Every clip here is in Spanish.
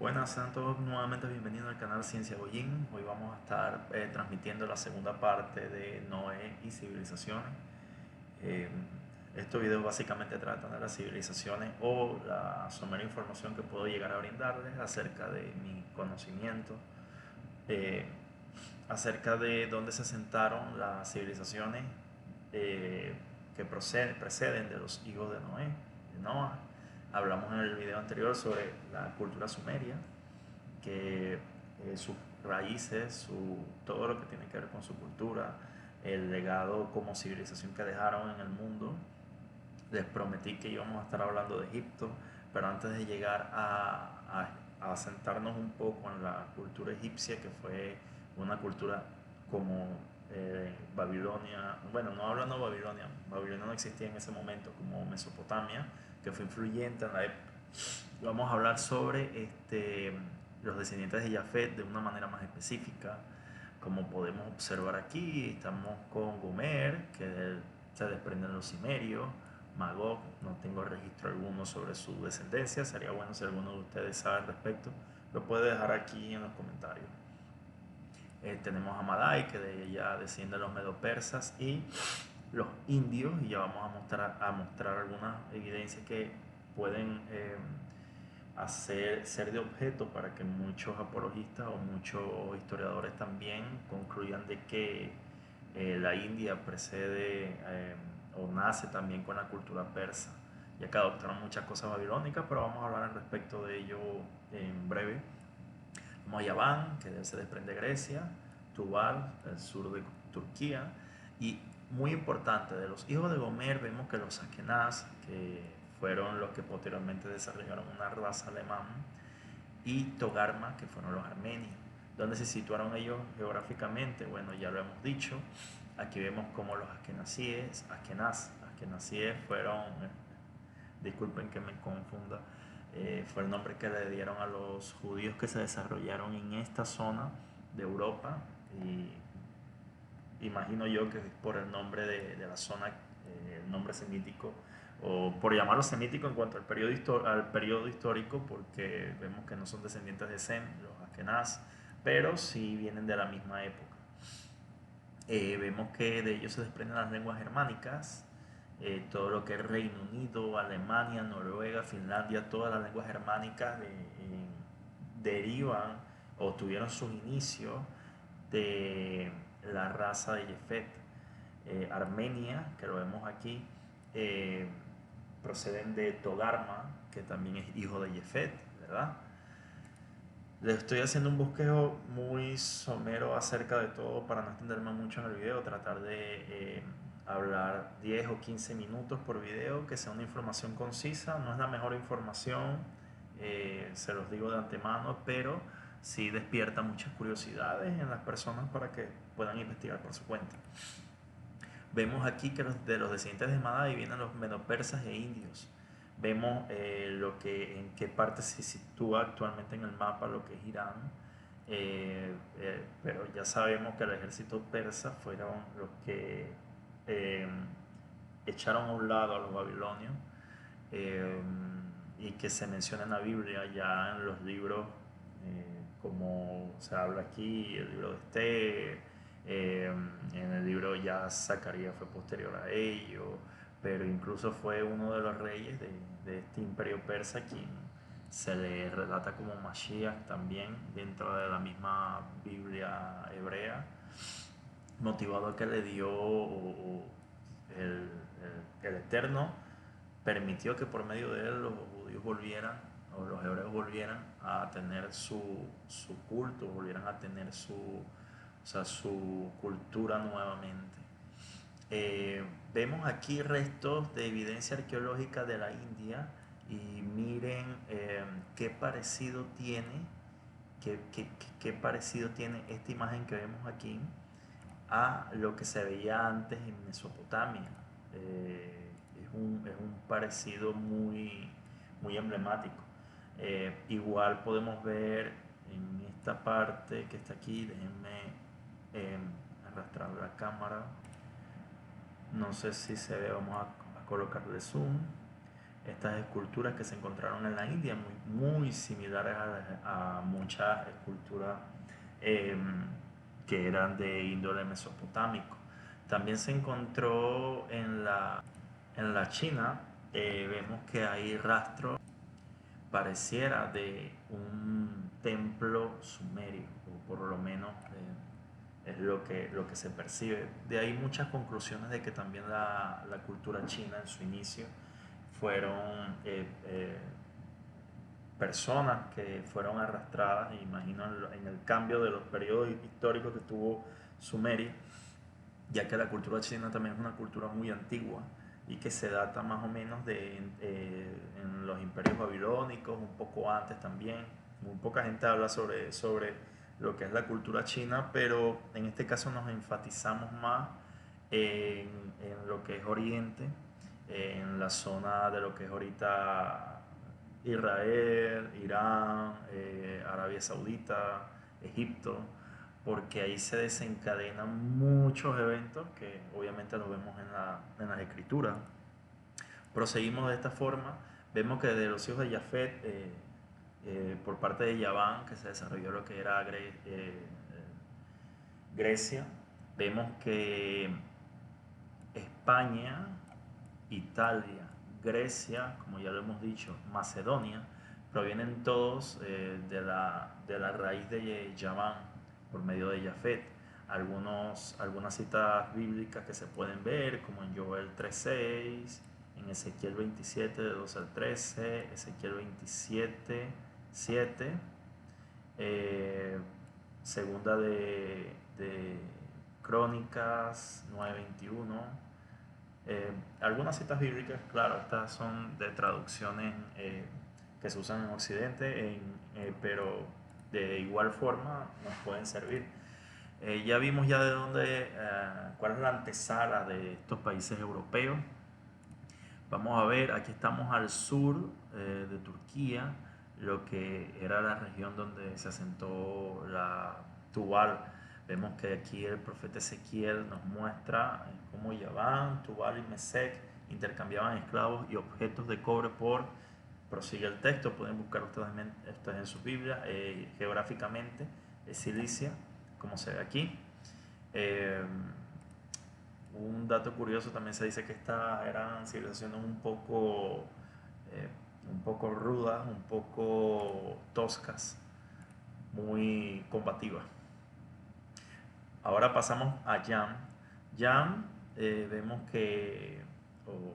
Buenas, sean todos nuevamente bienvenidos al canal Ciencia Gollín. Hoy vamos a estar transmitiendo la segunda parte de Noé y civilizaciones. Eh, Estos videos básicamente tratan de las civilizaciones o la somera información que puedo llegar a brindarles acerca de mi conocimiento, eh, acerca de dónde se asentaron las civilizaciones eh, que preceden de los hijos de Noé, de Noah. Hablamos en el video anterior sobre la cultura sumeria, que sus raíces, todo lo que tiene que ver con su cultura, el legado como civilización que dejaron en el mundo. Les prometí que íbamos a estar hablando de Egipto, pero antes de llegar a sentarnos un poco en la cultura egipcia, que fue una cultura como Babilonia, bueno, no hablando de Babilonia, Babilonia no existía en ese momento, como Mesopotamia, que fue influyente en la época. Vamos a hablar sobre los descendientes de Jafet de una manera más específica. Como podemos observar aquí, estamos con Gomer, que se desprenden los cimerios. Magog, no tengo registro alguno sobre su descendencia. Sería bueno si alguno de ustedes sabe al respecto, lo puede dejar aquí en los comentarios. Tenemos a Madai, que de ella descienden los medo-persas y los indios, y ya vamos a mostrar algunas evidencias que pueden ser de objeto para que muchos apologistas o muchos historiadores también concluyan de que la India precede o nace también con la cultura persa, ya que adoptaron muchas cosas babilónicas, pero vamos a hablar al respecto de ello en breve. Como Yaván, que de él se desprende Grecia, Tubal, el sur de Turquía, y muy importante, de los hijos de Gomer vemos que los Askenaz, que fueron los que posteriormente desarrollaron una raza alemana, y Togarma, que fueron los armenios. ¿Dónde se situaron ellos geográficamente? Bueno, ya lo hemos dicho. Aquí vemos como los askenazíes fueron, disculpen que me confunda, fue el nombre que le dieron a los judíos que se desarrollaron en esta zona de Europa, y imagino yo que es por el nombre de la zona, el nombre semítico, o por llamarlo semítico en cuanto al periodo histórico, porque vemos que no son descendientes de Sem, los Askenaz, pero sí vienen de la misma época. Vemos que de ellos se desprenden las lenguas germánicas, todo lo que es Reino Unido, Alemania, Noruega, Finlandia, todas las lenguas germánicas derivan o tuvieron sus inicios de la raza de Jefet. Armenia, que lo vemos aquí, eh, proceden de Togarma, que también es hijo de Jefet, ¿verdad? Le estoy haciendo un bosquejo muy somero acerca de todo para no extenderme mucho en el video, tratar de hablar 10 o 15 minutos por video, que sea una información concisa. No es la mejor información, se los digo de antemano, pero sí despierta muchas curiosidades en las personas para que puedan investigar por su cuenta. Vemos aquí que de los descendientes de Madai vienen los medo-persas e indios. Vemos en qué parte se sitúa actualmente en el mapa lo que es Irán, pero ya sabemos que el ejército persa fueron los que eh, echaron a un lado a los babilonios, eh, y que se menciona en la Biblia ya en los libros, como se habla aquí, el libro de Esther, en el libro ya Zacarías fue posterior a ello, pero incluso fue uno de los reyes de este imperio persa quien se le relata como Mashiach también dentro de la misma Biblia hebrea, motivado a que le dio el, el Eterno permitió que por medio de él los judíos volvieran, o los hebreos volvieran a tener su culto, volvieran a tener su cultura nuevamente. Vemos aquí restos de evidencia arqueológica de la India, y miren qué parecido tiene, qué parecido tiene esta imagen que vemos aquí a lo que se veía antes en Mesopotamia. Es un parecido muy, muy emblemático. Igual podemos ver en esta parte que está aquí, déjenme arrastrar la cámara, no sé si se ve, vamos a colocarle zoom. Estas esculturas que se encontraron en la India, muy similares a muchas esculturas eh, que eran de índole mesopotámico. También se encontró en la China, vemos que hay rastros, pareciera, de un templo sumerio, o por lo menos es lo que se percibe. De ahí muchas conclusiones de que también la cultura china en su inicio fueron personas que fueron arrastradas, imagino, en el cambio de los periodos históricos que tuvo Sumeria, ya que la cultura china también es una cultura muy antigua y que se data más o menos en los imperios babilónicos, un poco antes también. Muy poca gente habla sobre lo que es la cultura china, pero en este caso nos enfatizamos más en, en lo que es Oriente, en la zona de lo que es ahorita Israel, Irán, Arabia Saudita, Egipto, porque ahí se desencadenan muchos eventos que obviamente los vemos en las escrituras. Proseguimos de esta forma, vemos que de los hijos de Jafet, por parte de Yaván, que se desarrolló lo que era Grecia, vemos que España, Italia, Grecia, como ya lo hemos dicho, Macedonia, provienen todos de la raíz de Yaván por medio de Jafet. Algunas citas bíblicas que se pueden ver, como en Joel 3:6, en Ezequiel 27, de 2 al 13, Ezequiel 27, 7, segunda de Crónicas 9:21. Algunas citas bíblicas, claro, estas son de traducciones que se usan en Occidente, pero de igual forma nos pueden servir. Ya vimos ya de dónde, cuál es la antesala de estos países europeos. Vamos a ver, aquí estamos al sur de Turquía, lo que era la región donde se asentó la Tubal. Vemos que aquí el profeta Ezequiel nos muestra cómo Yaván, Tubal y Mesec intercambiaban esclavos y objetos de cobre prosigue el texto, pueden buscar ustedes en su Biblia, geográficamente, Cilicia, como se ve aquí. Un dato curioso, también se dice que estas eran civilizaciones un poco rudas, un poco toscas, muy combativas. Ahora pasamos a Yam. Yam, vemos que, o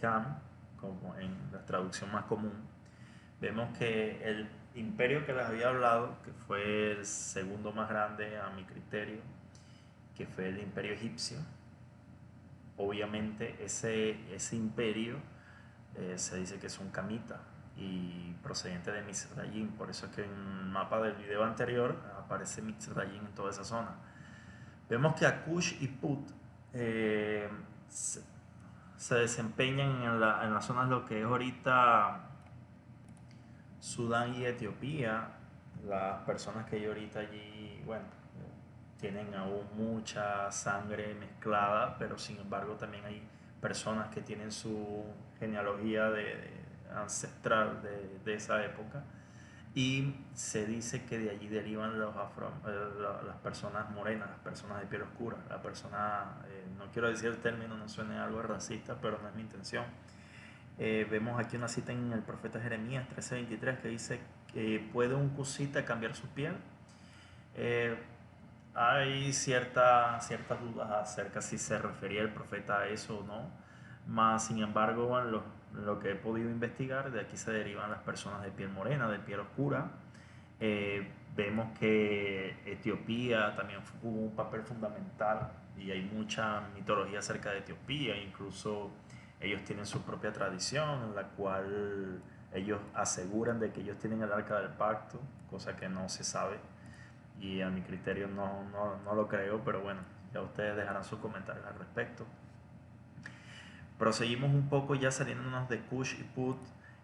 Cam, como en la traducción más común, vemos que el imperio que les había hablado, que fue el segundo más grande a mi criterio, que fue el imperio egipcio, obviamente ese imperio se dice que es un camita y procedente de Mizraim, por eso es que en el mapa del video anterior aparece Mizraim en toda esa zona. Vemos que Akush y Put se desempeñan en las zonas lo que es ahorita Sudán y Etiopía. Las personas que hay ahorita allí, bueno, tienen aún mucha sangre mezclada, pero sin embargo también hay personas que tienen su genealogía ancestral de esa época, y se dice que de allí derivan las personas morenas, las personas de piel oscura, la persona, no quiero decir el término, no suene algo racista, pero no es mi intención. Vemos aquí una cita en el profeta Jeremías 13:23 que dice que puede un cusita cambiar su piel. Hay ciertas dudas acerca si se refería el profeta a eso o no, más sin embargo en lo que he podido investigar, de aquí se derivan las personas de piel morena, de piel oscura. Vemos que Etiopía también jugó un papel fundamental y hay mucha mitología acerca de Etiopía, incluso ellos tienen su propia tradición en la cual ellos aseguran de que ellos tienen el arca del pacto, cosa que no se sabe y a mi criterio no lo creo, pero bueno, ya ustedes dejarán sus comentarios al respecto. Proseguimos un poco ya saliéndonos de Kush y Put.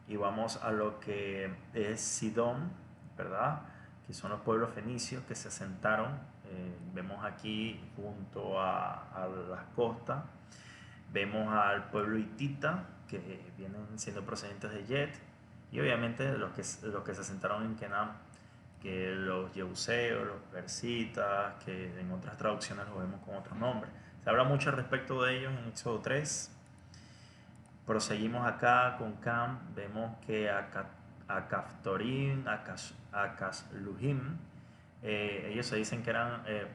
y vamos a lo que es Sidón, ¿verdad? Que son los pueblos fenicios que se asentaron. Vemos aquí junto a las costas. Vemos al pueblo hitita, que vienen siendo procedentes de Yet, y obviamente los que se asentaron en Kenan, que los jebuseos, los persitas, que en otras traducciones los vemos con otros nombres. Se habla mucho al respecto de ellos en Éxodo 3. Proseguimos acá con Cam, vemos que a Caftorim, a Casluhim, ellos se dicen que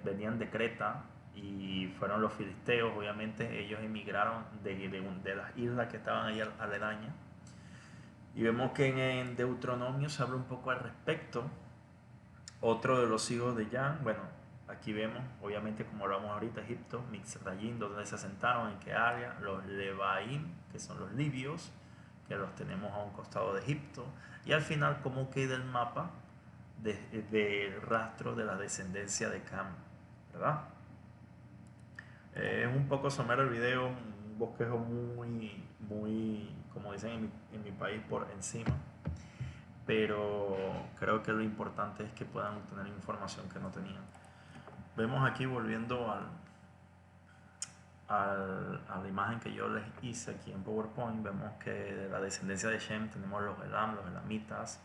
venían de Creta y fueron los filisteos. Obviamente ellos emigraron de las islas que estaban ahí aledañas. Y vemos que en Deuteronomio se habla un poco al respecto. Otro de los hijos de Jan, bueno, aquí vemos, obviamente como hablamos ahorita, Egipto, Mixrayim, donde se asentaron, en qué área, los Lebaim, que son los libios, que los tenemos a un costado de Egipto, y al final cómo queda el mapa del rastro de la descendencia de Cam, ¿verdad? Es un poco somero el video, un bosquejo muy, como dicen en mi país, por encima, pero creo que lo importante es que puedan obtener información que no tenían. Vemos aquí, volviendo a la imagen que yo les hice aquí en PowerPoint, vemos que de la descendencia de Shem tenemos los Elam, los Elamitas,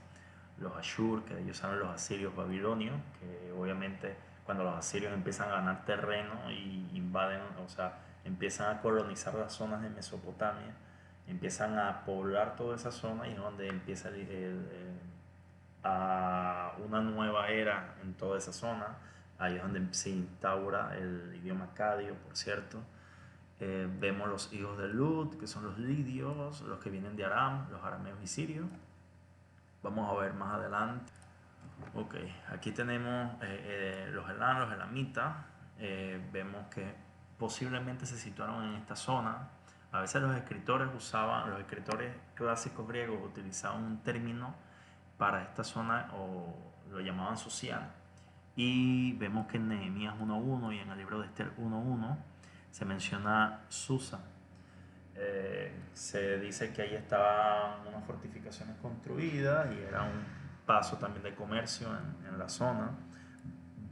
los Ashur, que ellos son los asirios babilonios, que obviamente cuando los asirios empiezan a ganar terreno y invaden, o sea, empiezan a colonizar las zonas de Mesopotamia, empiezan a poblar toda esa zona, y es donde empieza a una nueva era en toda esa zona. Ahí es donde se instaura el idioma acadio, por cierto. Vemos los hijos de Lut, que son los lidios, los que vienen de Aram, los arameos y sirios. Vamos a ver más adelante. Ok, aquí tenemos los Elam, los Elamitas. Vemos que posiblemente se situaron en esta zona. A veces los escritores clásicos griegos utilizaban un término para esta zona, o lo llamaban Susiana. Y vemos que en Nehemías 1.1 y en el libro de Esther 1.1 se menciona Susa. Se dice que ahí estaban unas fortificaciones construidas y era un paso también de comercio en la zona.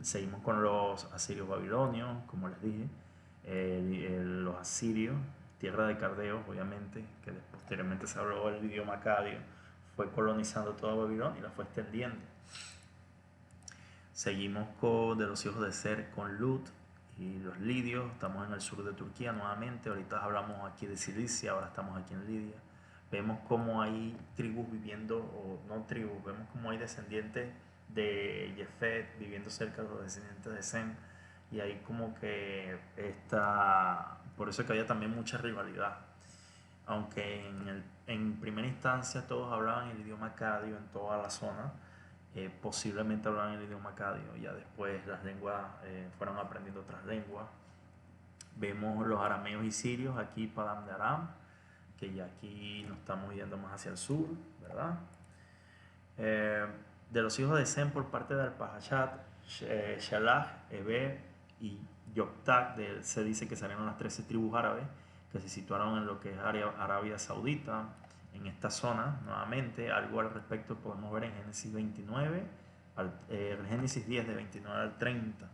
Seguimos con los asirios babilonios, como les dije, los asirios, tierra de Cardeos, obviamente, que posteriormente se habló el idioma acadio, fue colonizando toda Babilonia y la fue extendiendo. Seguimos de los hijos de Ser con Lut y los lidios. Estamos en el sur de Turquía nuevamente. Ahorita hablamos aquí de Cilicia, ahora estamos aquí en Lidia. Vemos cómo hay tribus viviendo, o no tribus, vemos cómo hay descendientes de Jefet viviendo cerca de los descendientes de Sem. Y ahí como que está, por eso es que había también mucha rivalidad. Aunque en primera instancia todos hablaban el idioma acadio en toda la zona, posiblemente hablaban el idioma acadio. Ya después las lenguas fueron aprendiendo otras lenguas. Vemos los arameos y sirios aquí, Padam de Aram, que ya aquí nos estamos yendo más hacia el sur, ¿verdad? De los hijos de Sem por parte de Arpajashat, Shalach, Eber y Yoktak, se dice que salieron las 13 tribus árabes que se situaron en lo que es Arabia Saudita, en esta zona. Nuevamente, algo al respecto podemos ver en Génesis 29, Génesis 10 de 29 al 30.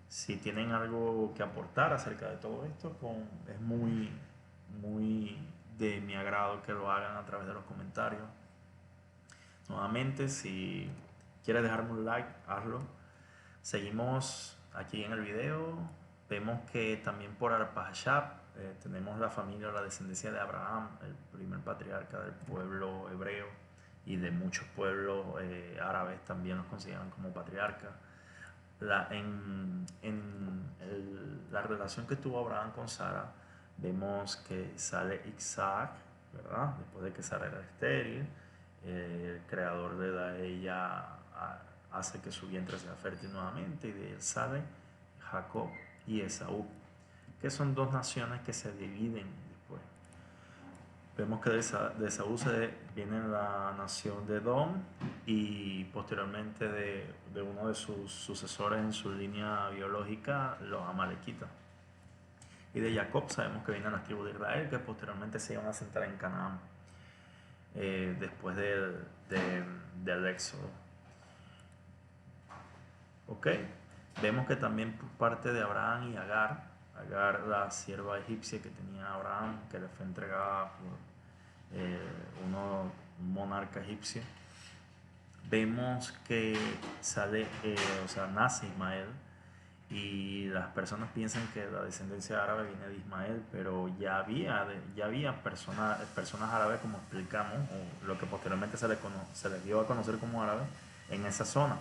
Si tienen algo que aportar acerca de todo esto, es muy de mi agrado que lo hagan a través de los comentarios. Nuevamente, si quieres dejarme un like, hazlo. Seguimos aquí en el video. Vemos que también por Arpajashad tenemos la familia, la descendencia de Abraham, el primer patriarca del pueblo hebreo, y de muchos pueblos árabes también los consideran como patriarca. En la relación que tuvo Abraham con Sara, vemos que sale Isaac, ¿verdad? Después de que Sara era estéril, el creador le da a ella, hace que su vientre sea fértil nuevamente, y de él sale Jacob y Esaú, que son dos naciones que se dividen después. Vemos que de Esaú viene la nación de Edom, y posteriormente de uno de sus sucesores en su línea biológica, los amalequitas. Y de Jacob sabemos que vienen las tribus de Israel, que posteriormente se iban a asentar en Canaán. después del éxodo. Ok, vemos que también por parte de Abraham y Agar, la sierva egipcia que tenía Abraham, que le fue entregada por un monarca egipcio, vemos que nace Ismael, y las personas piensan que la descendencia árabe viene de Ismael, pero ya había personas árabes, como explicamos, o lo que posteriormente se les dio a conocer como árabes, en esa zona,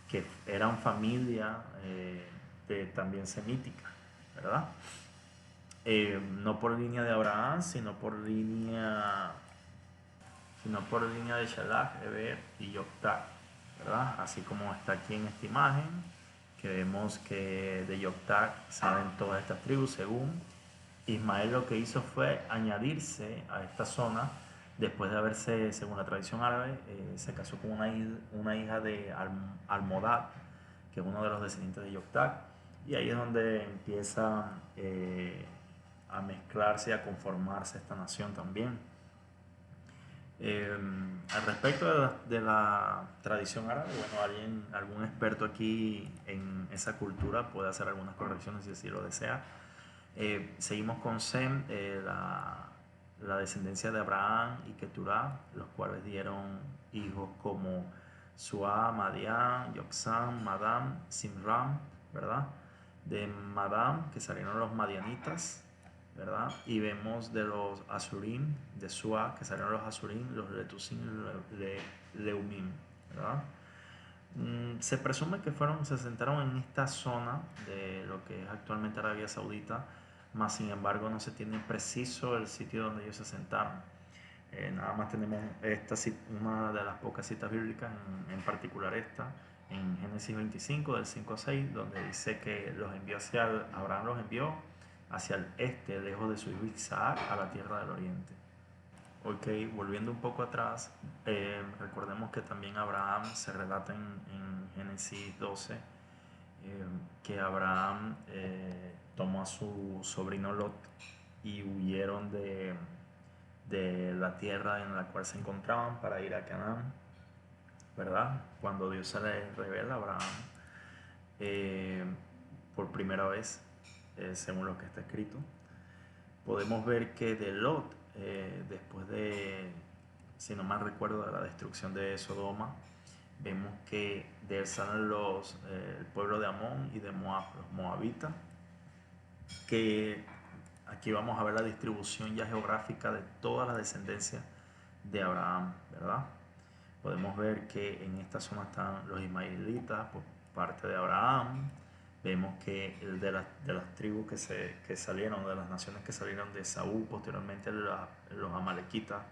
que eran familia también semítica, ¿verdad? No por línea de Abraham, sino por línea de Shalach, Eber y Yoktak, ¿verdad? Así como está aquí en esta imagen, que vemos que de Yoktak salen todas estas tribus. Según Ismael, lo que hizo fue añadirse a esta zona después de haberse, según la tradición árabe, se casó con una hija de Almodad, que es uno de los descendientes de Yoktak, y ahí es donde empieza a mezclarse y a conformarse esta nación también. Al respecto de la tradición árabe, bueno, algún experto aquí en esa cultura puede hacer algunas correcciones si así lo desea. Seguimos con Sem, la descendencia de Abraham y Keturah, los cuales dieron hijos como Suá, Madián, Yoksam, Madam, Simram, ¿verdad? De Madam, que salieron los madianitas, ¿verdad? Y vemos de los Asurim, de Suá, que salieron los Asurim, los Letusim y Leumim, ¿verdad? Se presume que se asentaron en esta zona de lo que es actualmente Arabia Saudita, más sin embargo no se tiene preciso el sitio donde ellos se asentaron. Nada más tenemos una de las pocas citas bíblicas, en particular esta, en Génesis 25, del 5 a 6, donde dice que Abraham los envió hacia el este, lejos de su hijo Isaac, a la tierra del oriente. Ok, volviendo un poco atrás, recordemos que también Abraham se relata en Génesis 12, que Abraham tomó a su sobrino Lot y huyeron de la tierra en la cual se encontraban para ir a Canaán, ¿verdad? Cuando Dios se le revela a Abraham por primera vez, según lo que está escrito, podemos ver que de Lot, después de, si no mal recuerdo, de la destrucción de Sodoma, vemos que de él salen el pueblo de Amón y de Moab, los moabitas, que aquí vamos a ver la distribución ya geográfica de toda la descendencia de Abraham, ¿verdad? Podemos ver que en esta zona están los ismaelitas por parte de Abraham. Vemos que de las tribus que salieron, de las naciones que salieron de Saúl, posteriormente los amalequitas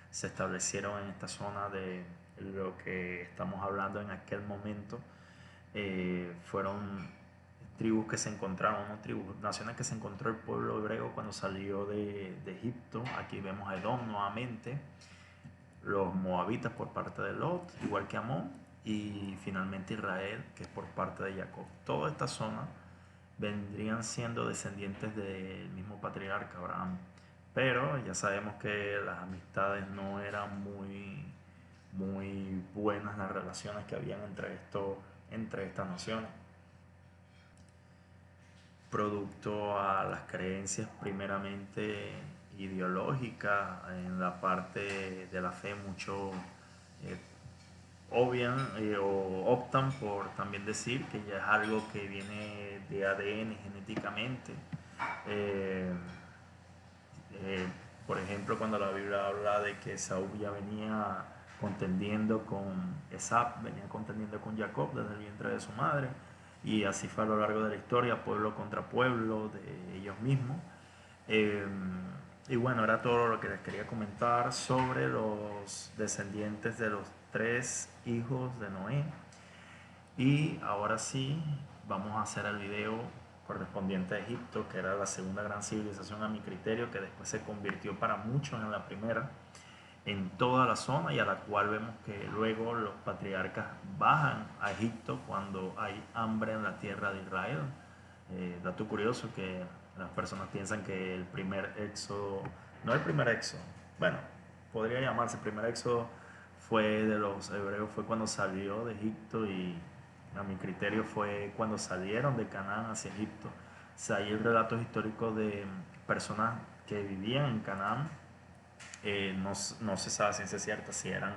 se establecieron en esta zona de lo que estamos hablando en aquel momento. Fueron tribus que se encontraron, naciones que se encontró el pueblo hebreo cuando salió de Egipto. Aquí vemos a Edom nuevamente, los moabitas por parte de Lot, igual que Amón, y finalmente Israel, que es por parte de Jacob. Toda esta zona vendrían siendo descendientes del mismo patriarca Abraham, pero ya sabemos que las amistades no eran muy buenas, las relaciones que habían entre estas naciones, producto a las creencias primeramente ideológicas. En la parte de la fe muchos obvian o optan por también decir que ya es algo que viene de ADN genéticamente. Eh, por ejemplo, cuando la Biblia habla de que Saúl ya venía contendiendo con Esab, venía contendiendo con Jacob desde el vientre de su madre, y así fue a lo largo de la historia, pueblo contra pueblo de ellos mismos. Y bueno, era todo lo que les quería comentar sobre los descendientes de los 3 hijos de Noé. Y ahora sí, vamos a hacer el video correspondiente a Egipto, que era la segunda gran civilización a mi criterio, que después se convirtió para muchos en la primera en toda la zona, y a la cual vemos que luego los patriarcas bajan a Egipto cuando hay hambre en la tierra de Israel. Dato curioso, que las personas piensan que el primer éxodo, no el primer éxodo, bueno, podría llamarse. El primer éxodo fue de los hebreos, fue cuando salió de Egipto, y a mi criterio fue cuando salieron de Canaán hacia Egipto. O sea, hay relatos históricos de personas que vivían en Canaán. No se sabe a ciencia cierta si eran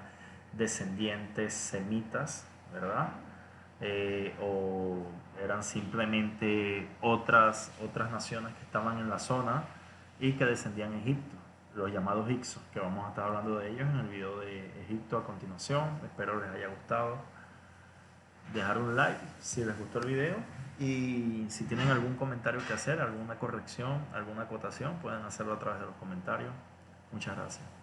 descendientes semitas, ¿verdad? O eran simplemente otras naciones que estaban en la zona y que descendían de Egipto, los llamados Hicsos, que vamos a estar hablando de ellos en el video de Egipto a continuación. Espero les haya gustado. Dejar un like si les gustó el video, y si tienen algún comentario que hacer, alguna corrección, alguna acotación, pueden hacerlo a través de los comentarios. Muchas gracias.